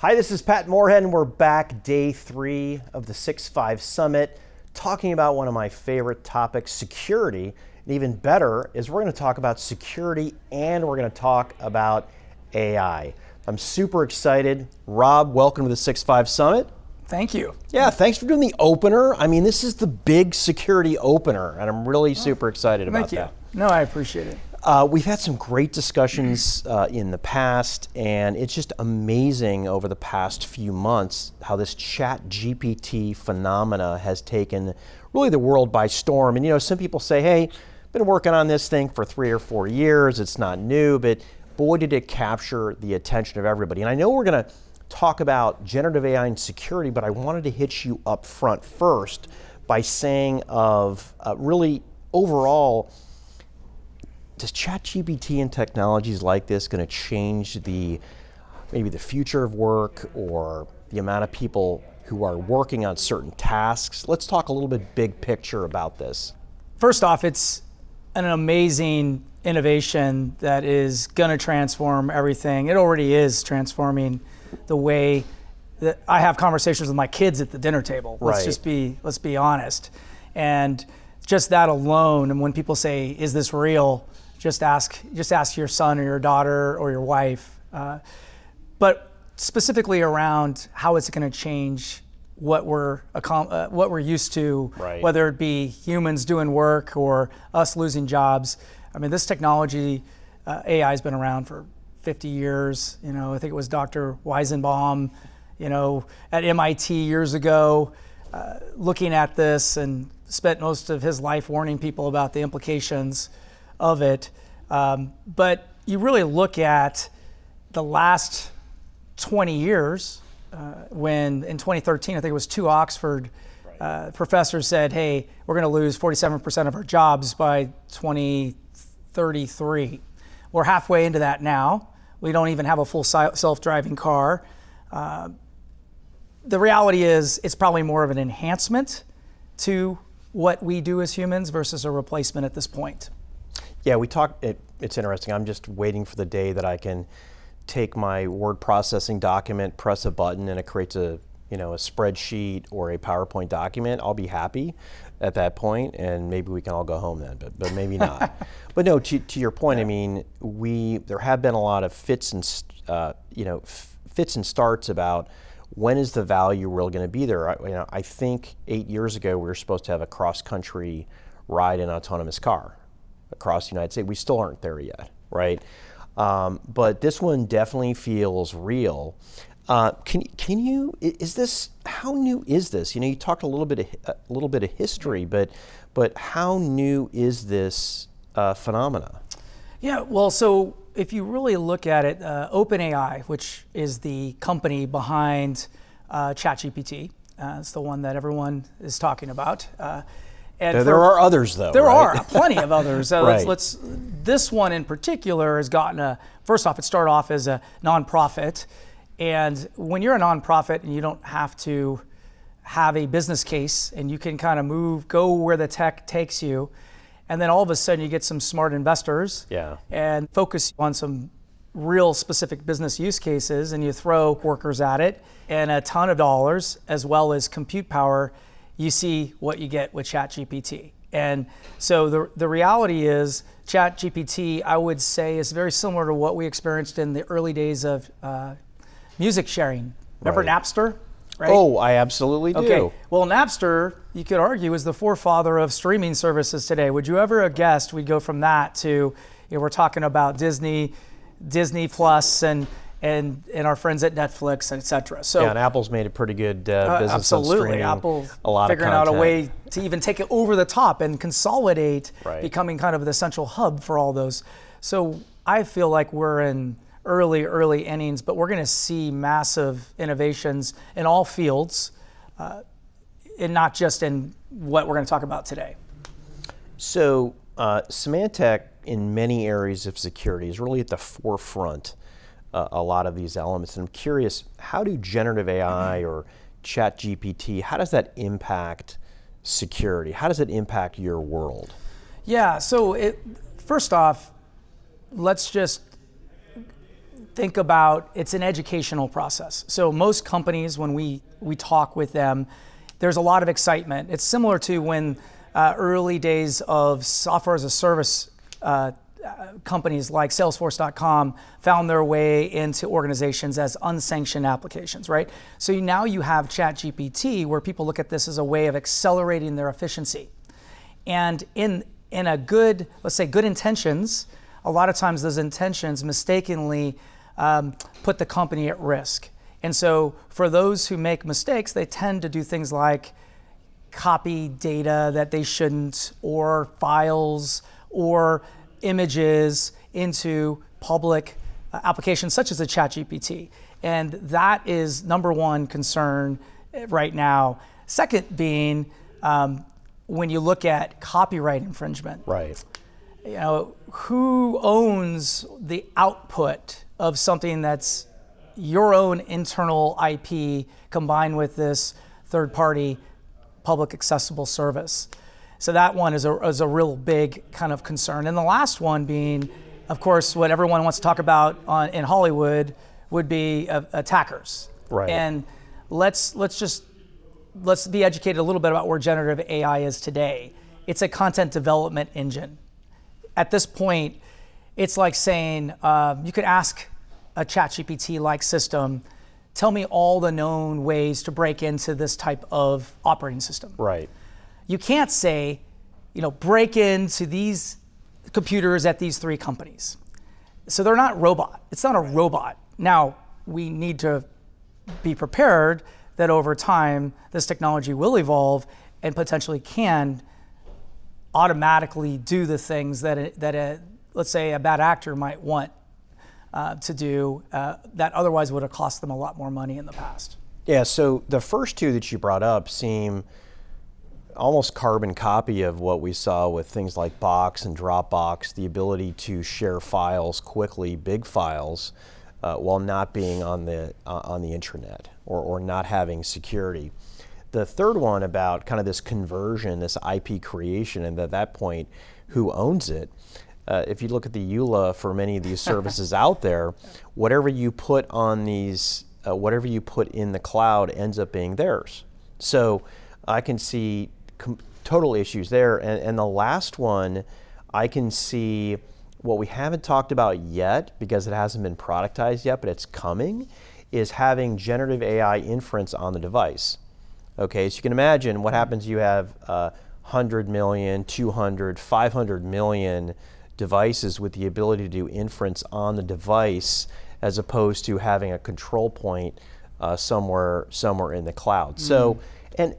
Hi, this is Pat Moorhead, and we're back day 3 of the 6.5 Summit, talking about one of my favorite topics, security. And even better is we're going to talk about security and we're going to talk about AI. I'm super excited. Rob, welcome to the 6.5 Summit. Thank you. Yeah, thanks for doing the opener. I mean, this is the big security opener, and I'm really super excited about that. No, I appreciate it. We've had some great discussions in the past, and it's just amazing over the past few months how this ChatGPT phenomena has taken really the world by storm. And you know, some people say, hey, been working on this thing for 3 or 4 years, it's not new, but boy did it capture the attention of everybody. And I know we're going to talk about generative AI and security, but I wanted to hit you up front first by saying of really overall, does ChatGPT and technologies like this going to change maybe the future of work or the amount of people who are working on certain tasks? Let's talk a little bit big picture about this. First off, it's an amazing innovation that is going to transform everything. It already is transforming the way that I have conversations with my kids at the dinner table. Right. Let's be honest. And just that alone, and when people say, is this real? Just ask your son or your daughter or your wife. But specifically around how it's going to change what we're used to, right. Whether it be humans doing work or us losing jobs. I mean, this technology, AI has been around for 50 years. You know, I think it was Dr. Weizenbaum, you know, at MIT years ago, looking at this and spent most of his life warning people about the implications of it. But you really look at the last 20 years, when in 2013, I think it was 2 Oxford professors said, hey, we're going to lose 47% of our jobs by 2033. We're halfway into that now. We don't even have a full self-driving car. The reality is it's probably more of an enhancement to what we do as humans versus a replacement at this point. Yeah, it's interesting. I'm just waiting for the day that I can take my word processing document, press a button, and it creates a spreadsheet or a PowerPoint document. I'll be happy at that point, and maybe we can all go home then, but maybe not. But no, to your point, I mean, there have been a lot of fits and starts about when is the value really going to be there. I think 8 years ago we were supposed to have a cross-country ride in an autonomous car across the United States. We still aren't there yet, right? But this one definitely feels real. How new is this? You know, you talked a little bit of history, but how new is this phenomena? Yeah, well, so if you really look at it, OpenAI, which is the company behind ChatGPT, it's the one that everyone is talking about. And there are others, though. There right? are plenty of others. Right. This one in particular has gotten first off, it started off as a nonprofit. And when you're a nonprofit and you don't have to have a business case and you can kind of go where the tech takes you, and then all of a sudden you get some smart investors and focus on some real specific business use cases, and you throw workers at it and a ton of dollars as well as compute power, you see what you get with ChatGPT. And so the reality is ChatGPT, I would say, is very similar to what we experienced in the early days of music sharing. Remember Napster? Right? Oh, I absolutely do. Okay. Well, Napster, you could argue, is the forefather of streaming services today. Would you ever have guessed we'd go from that to, we're talking about Disney Plus and our friends at Netflix, et cetera. So yeah, and Apple's made a pretty good business absolutely. on streaming. Apple's a lot figuring of out a content. way to even take it over the top and consolidate, becoming kind of the central hub for all those. So I feel like we're in early innings, but we're going to see massive innovations in all fields, and not just in what we're going to talk about today. So Symantec, in many areas of security, is really at the forefront a lot of these elements. And I'm curious, how do generative AI or ChatGPT, how does that impact security? How does it impact your world? Yeah, so first off, let's just think about it's an educational process. So most companies, when we talk with them, there's a lot of excitement. It's similar to when early days of software as a service companies like Salesforce.com found their way into organizations as unsanctioned applications, right? So now you have ChatGPT, where people look at this as a way of accelerating their efficiency. And in a good, let's say good intentions, a lot of times those intentions mistakenly put the company at risk. And so for those who make mistakes, they tend to do things like copy data that they shouldn't, or files, or images into public applications such as a ChatGPT. And that is number one concern right now. Second being, when you look at copyright infringement. Right. You know, who owns the output of something that's your own internal IP combined with this third-party public accessible service? So that one is a real big kind of concern. And the last one being, of course, what everyone wants to talk about in Hollywood would be attackers. Right. And let's be educated a little bit about where generative AI is today. It's a content development engine. At this point, it's like saying, you could ask a ChatGPT-like system, tell me all the known ways to break into this type of operating system. Right. You can't say, break into these computers at these 3 companies. So they're not robot. It's not a robot. Now, we need to be prepared that over time, this technology will evolve and potentially can automatically do the things that let's say a bad actor might want to do that otherwise would have cost them a lot more money in the past. Yeah, so the first 2 that you brought up seem almost carbon copy of what we saw with things like Box and Dropbox, the ability to share files quickly, big files, while not being on the intranet or not having security. The third one about kind of this conversion, this IP creation, and at that point, who owns it? If you look at the EULA for many of these services out there, whatever you put on these, whatever you put in the cloud ends up being theirs. So I can see total issues there. And the last one, I can see what we haven't talked about yet because it hasn't been productized yet, but it's coming, is having generative AI inference on the device. Okay, so you can imagine what happens. You have 100 million, 200, 500 million devices with the ability to do inference on the device, as opposed to having a control point somewhere in the cloud. So, and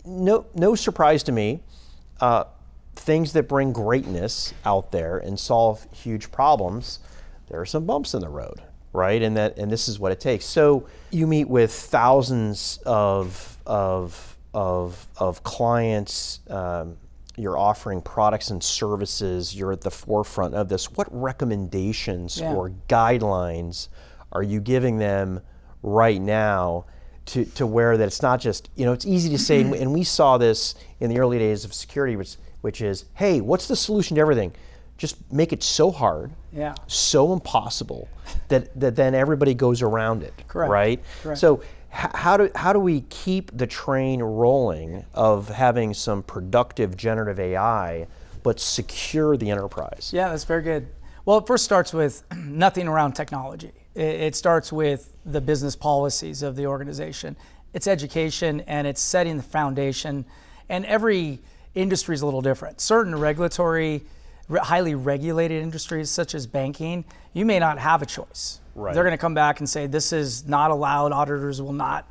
no surprise to me, things that bring greatness out there and solve huge problems, there are some bumps in the road, right? And this is what it takes. So you meet with thousands of clients. You're offering products and services. You're at the forefront of this. What recommendations or guidelines are you giving them right now to where that it's not just, it's easy to say, and we saw this in the early days of security, which is, hey, what's the solution to everything? Just make it so hard, so impossible that then everybody goes around it, right? Correct. So how do we keep the train rolling of having some productive generative AI, but secure the enterprise? Yeah, that's very good. Well, it first starts with nothing around technology. It starts with the business policies of the organization. It's education and it's setting the foundation. And every industry is a little different. Certain regulatory, highly regulated industries such as banking, you may not have a choice. Right. They're going to come back and say, this is not allowed, auditors will not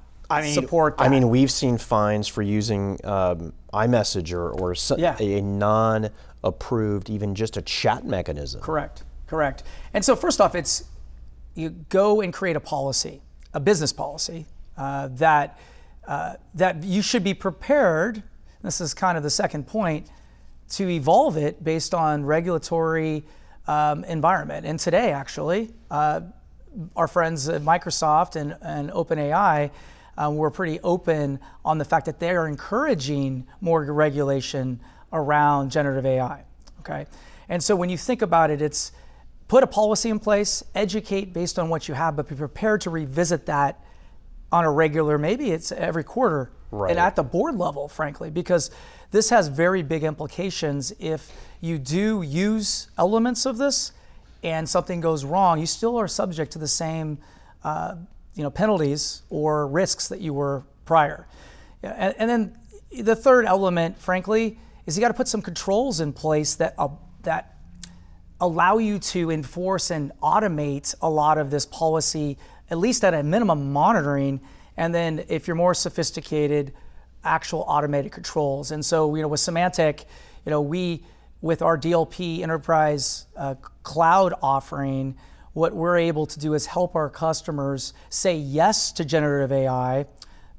support that. I mean, we've seen fines for using iMessage or a non-approved, even just a chat mechanism. Correct. And so first off, it's you go and create a policy, a business policy, that you should be prepared, this is kind of the second point, to evolve it based on regulatory environment. And today, actually, our friends at Microsoft and OpenAI were pretty open on the fact that they are encouraging more regulation around generative AI, okay? And so when you think about it, it's put a policy in place, educate based on what you have, but be prepared to revisit that on a regular, maybe it's every quarter, Right. and at the board level, frankly, because this has very big implications. If you do use elements of this and something goes wrong, you still are subject to the same penalties or risks that you were prior. And then the third element, frankly, is you got to put some controls in place that allow you to enforce and automate a lot of this policy, at least at a minimum monitoring, and then if you're more sophisticated, actual automated controls. And so, with Symantec, we, with our DLP enterprise cloud offering, what we're able to do is help our customers say yes to generative AI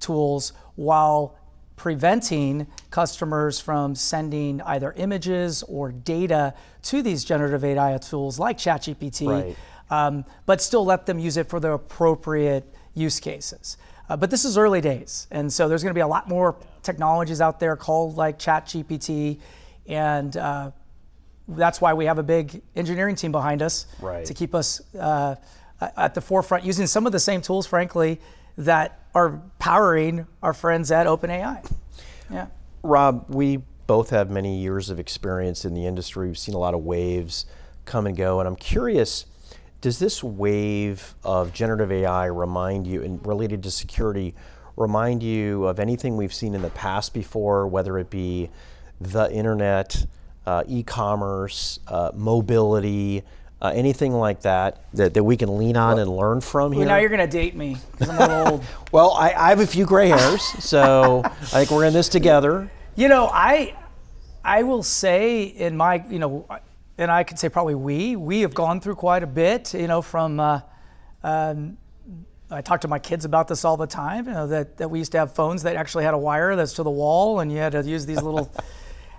tools while preventing customers from sending either images or data to these generative AI tools like ChatGPT, Right. but still let them use it for the appropriate use cases. But this is early days, and so there's going to be a lot more technologies out there called like ChatGPT, and that's why we have a big engineering team behind us Right. to keep us at the forefront, using some of the same tools, frankly, that are powering our friends at OpenAI. Yeah. Rob, we both have many years of experience in the industry. We've seen a lot of waves come and go, and I'm curious, does this wave of generative AI remind you, and related to security, remind you of anything we've seen in the past before, whether it be the internet, e-commerce, mobility, anything like that we can lean on and learn from here? Well, now you're going to date me because I'm a little old. Well, I have a few gray hairs, so I think we're in this together. I will say in my, and I could say probably we have gone through quite a bit, from, I talk to my kids about this all the time, that we used to have phones that actually had a wire that's to the wall and you had to use these little,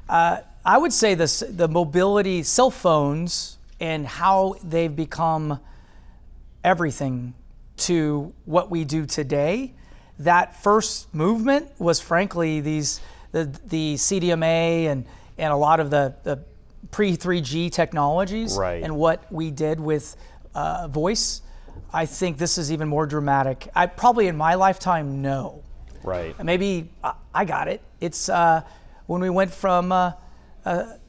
I would say the mobility, cell phones and how they've become everything to what we do today. That first movement was frankly the CDMA and a lot of the pre-3G technologies, Right. and what we did with voice. I think this is even more dramatic. I probably in my lifetime, no. Right. Maybe I got it. It's when we went from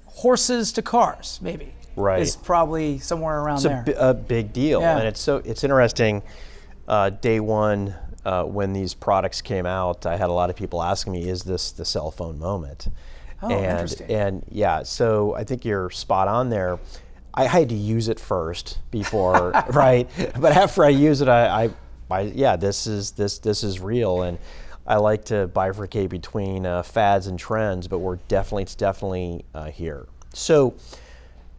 horses to cars, maybe. Right. Is probably somewhere around there. It's a big deal, Yeah. and it's interesting. Day one, when these products came out, I had a lot of people asking me, "Is this the cell phone moment?" Oh, interesting. And yeah, so I think you're spot on there. I had to use it first before, right? But after I use it, this is real, and I like to bifurcate between fads and trends, but it's definitely here. So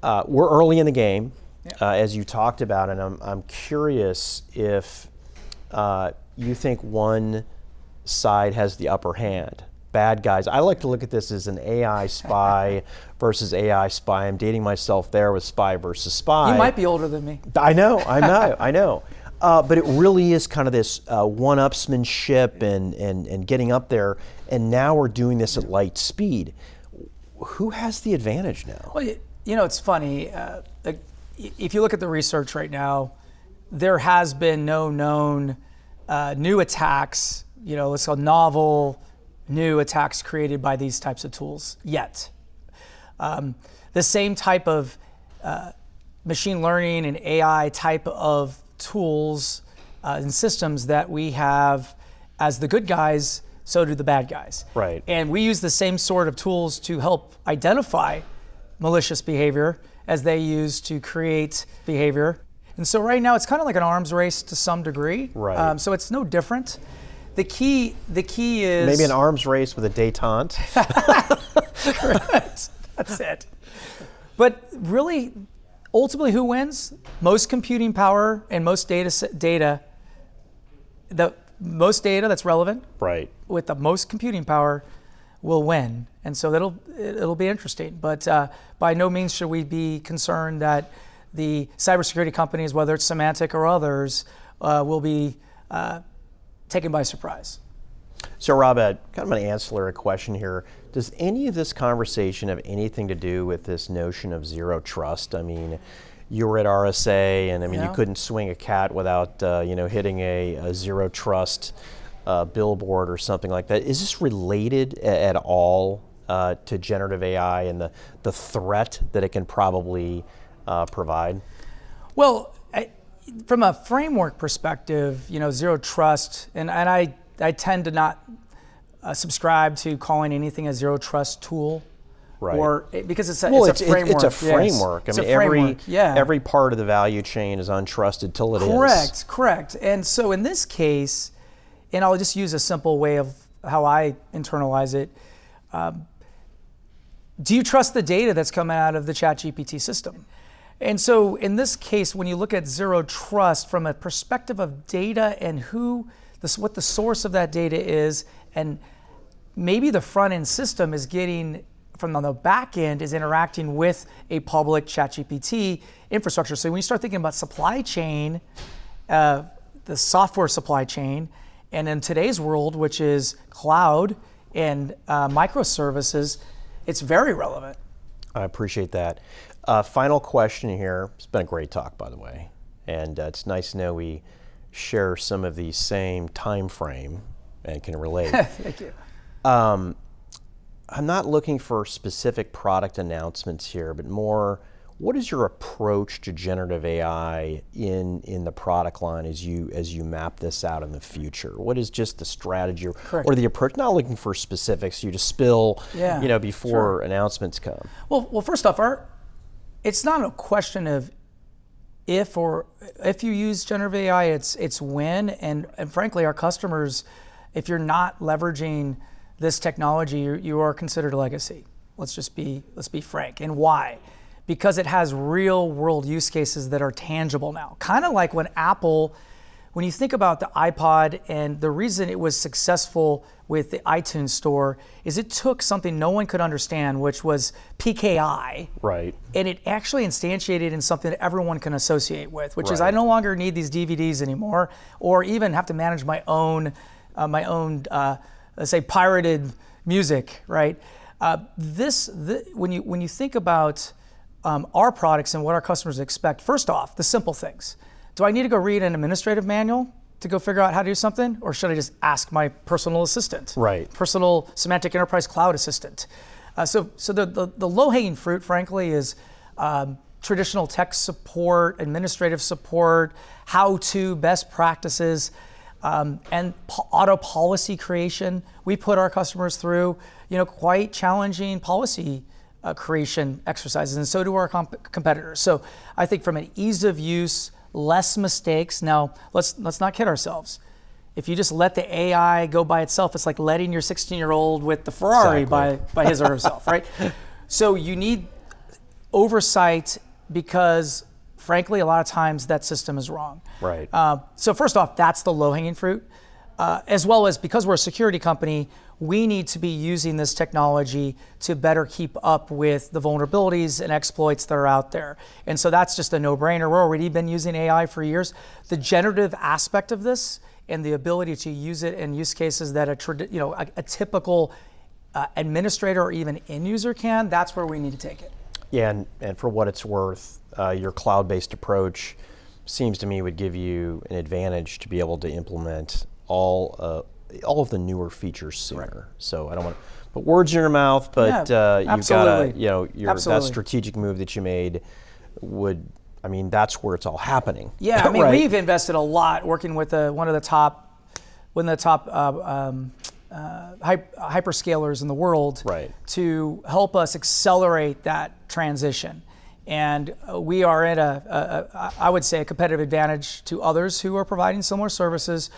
we're early in the game, as you talked about, and I'm curious if you think one side has the upper hand. Bad guys. I like to look at this as an AI spy versus AI spy. I'm dating myself there with spy versus spy. You might be older than me. I know. I know. But it really is kind of this one-upsmanship and getting up there. And now we're doing this at light speed. Who has the advantage now? Well, it's funny. If you look at the research right now, there has been no known new attacks, let's call novel new attacks created by these types of tools yet. The same type of machine learning and AI type of tools and systems that we have as the good guys, so do the bad guys. Right. And we use the same sort of tools to help identify malicious behavior as they use to create behavior. And so right now it's kind of like an arms race to some degree. Right. So it's no different. The key is Maybe an arms race with a détente. Correct. That's it. But really, ultimately, who wins? Most computing power and most data. The most data that's relevant, Right. with the most computing power, will win. And so it'll be interesting. But by no means should we be concerned that the cybersecurity companies, whether it's Symantec or others, will be taken by surprise. So Rob, kind of an ancillary question here. Does any of this conversation have anything to do with this notion of zero trust? I mean, you were at RSA, and I mean, Yeah. you couldn't swing a cat without hitting a zero trust billboard or something like that. Is this related at all to generative AI and the threat that it can probably provide? Well, from a framework perspective, zero trust, and I tend to not subscribe to calling anything a zero trust tool. Right. Or because it's a framework. It's a framework. Yes. I mean, It's a framework. every part of the value chain is untrusted till it is. Correct. And so in this case, and I'll just use a simple way of how I internalize it. Do you trust the data that's coming out of the ChatGPT system? And so in this case, when you look at zero trust from a perspective of data and what the source of that data is, and maybe the front end system is getting from on the back end is interacting with a public ChatGPT infrastructure. So when you start thinking about supply chain, the software supply chain, and in today's world, which is cloud and microservices, it's very relevant. I appreciate that. Final question here. It's been a great talk, by the way, and it's nice to know we share some of the same time frame and can relate. Thank you. I'm not looking for specific product announcements here, but more, what is your approach to generative AI in the product line as you map this out in the future? What is just the strategy or the approach? Not looking for specifics, you to spill, before announcements come. Well, first off, it's not a question of if you use generative AI, it's when, and frankly, our customers, if you're not leveraging this technology, you are considered a legacy. Let's be frank. And why? Because it has real world use cases that are tangible now. Kind of like when you think about the iPod, and the reason it was successful with the iTunes store is it took something no one could understand, which was PKI. Right. And it actually instantiated in something that everyone can associate with, which is Right. I no longer need these DVDs anymore, or even have to manage my own let's say pirated music, right? When you think about our products and what our customers expect, first off, the simple things. Do I need to go read an administrative manual to go figure out how to do something, or should I just ask my personal assistant? Right. Personal semantic enterprise cloud assistant. So the low-hanging fruit, frankly, is traditional tech support, administrative support, how-to best practices, and auto policy creation. We put our customers through, quite challenging policy creation exercises, and so do our competitors. So I think from an ease of use, less mistakes. Now, let's not kid ourselves. If you just let the AI go by itself, it's like letting your 16-year-old with the Ferrari by his or herself, right? So you need oversight because, frankly, a lot of times that system is wrong. Right. So first off, that's the low-hanging fruit. As well as because we're a security company, we need to be using this technology to better keep up with the vulnerabilities and exploits that are out there. And so that's just a no-brainer. We're already been using AI for years. The generative aspect of this and the ability to use it in use cases that a typical administrator or even end user can, that's where we need to take it. Yeah, and for what it's worth, your cloud-based approach seems to me would give you an advantage to be able to implement all of the newer features sooner. Right. So I don't want to put words in your mouth, but you've got that strategic move that you made that's where it's all happening. Yeah, right? We've invested a lot working with one of the top hyperscalers in the world, right, to help us accelerate that transition. And we are at I would say, a competitive advantage to others who are providing similar services,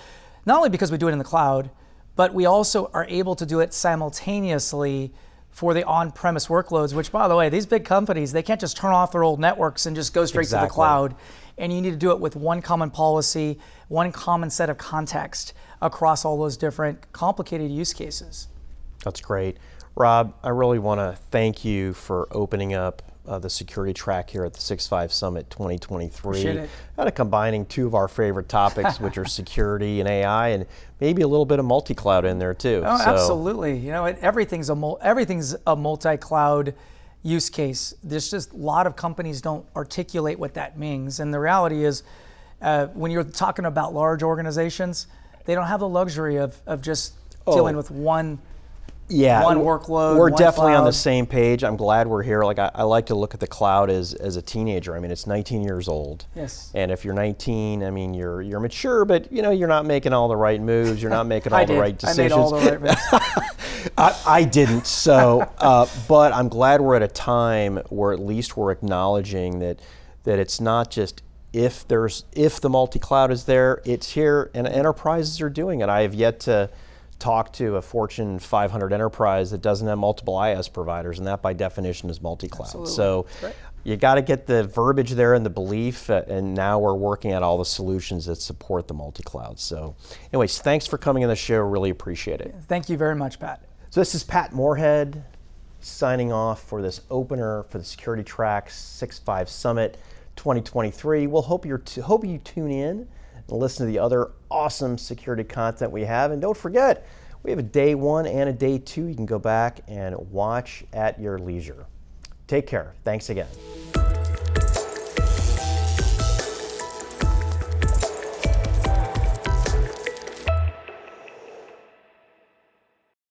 not only because we do it in the cloud, but we also are able to do it simultaneously for the on-premise workloads, which, by the way, these big companies, they can't just turn off their old networks and just go straight to the cloud. And you need to do it with one common policy, one common set of context across all those different complicated use cases. That's great. Rob, I really want to thank you for opening up the security track here at the 6.5 Summit 2023. Appreciate it. Kind of combining two of our favorite topics, which are security and AI, and maybe a little bit of multi-cloud in there too. Oh, so. Absolutely. Everything's a multi-cloud use case. There's just a lot of companies don't articulate what that means. And the reality is, when you're talking about large organizations, they don't have the luxury of just dealing with one workload. We're one definitely on the cloud. same page. I'm glad we're here. Like I like to look at the cloud as a teenager. I mean, it's 19 years old. Yes. And if you're 19, I mean, you're mature, but you're not making all the right moves. You're not making all the right decisions. I made all the right moves. I didn't. So, but I'm glad we're at a time where at least we're acknowledging that it's not just if the multi-cloud is there, it's here, and enterprises are doing it. I have yet to talk to a Fortune 500 enterprise that doesn't have multiple IaaS providers, and that by definition is multi-cloud. Absolutely. So you got to get the verbiage there and the belief, and now we're working at all the solutions that support the multi-cloud. So anyways, thanks for coming on the show. Really appreciate it. Thank you very much, Pat. So this is Pat Moorhead signing off for this opener for the Securitatacks 6.5 Summit 2023. We'll hope you tune in and listen to the other awesome security content we have. And don't forget, we have a day 1 and a day 2 you can go back and watch at your leisure. Take care. Thanks again.